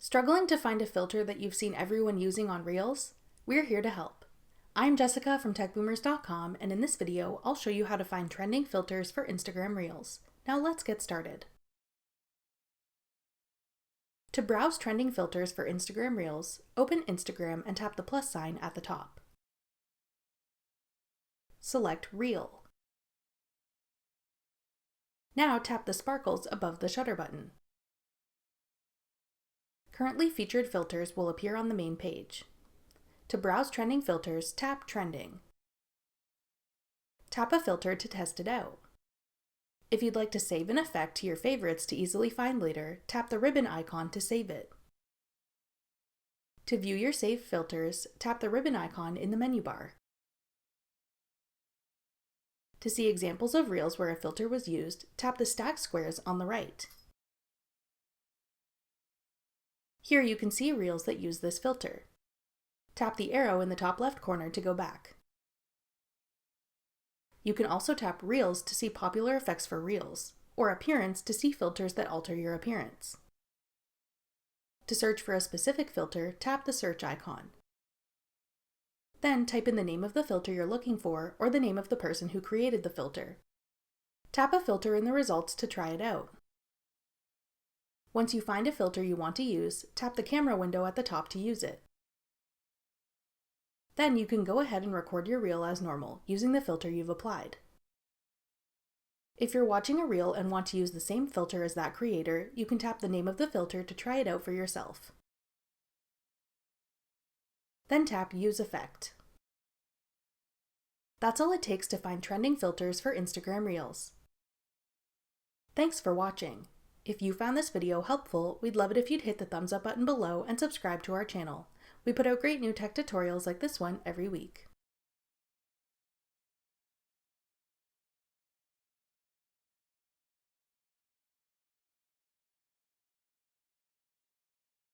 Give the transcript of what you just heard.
Struggling to find a filter that you've seen everyone using on Reels? We're here to help. I'm Jessica from techboomers.com, and in this video, I'll show you how to find trending filters for Instagram Reels. Now let's get started. To browse trending filters for Instagram Reels, open Instagram and tap the plus sign at the top. Select Reel. Now tap the sparkles above the shutter button. Currently featured filters will appear on the main page. To browse trending filters, tap Trending. Tap a filter to test it out. If you'd like to save an effect to your favorites to easily find later, tap the ribbon icon to save it. To view your saved filters, tap the ribbon icon in the menu bar. To see examples of Reels where a filter was used, tap the stacked squares on the right. Here you can see Reels that use this filter. Tap the arrow in the top left corner to go back. You can also tap Reels to see popular effects for Reels, or Appearance to see filters that alter your appearance. To search for a specific filter, tap the search icon. Then type in the name of the filter you're looking for or the name of the person who created the filter. Tap a filter in the results to try it out. Once you find a filter you want to use, tap the camera window at the top to use it. Then you can go ahead and record your reel as normal, using the filter you've applied. If you're watching a reel and want to use the same filter as that creator, you can tap the name of the filter to try it out for yourself. Then tap Use Effect. That's all it takes to find trending filters for Instagram Reels. Thanks for watching. If you found this video helpful, we'd love it if you'd hit the thumbs up button below and subscribe to our channel. We put out great new tech tutorials like this one every week.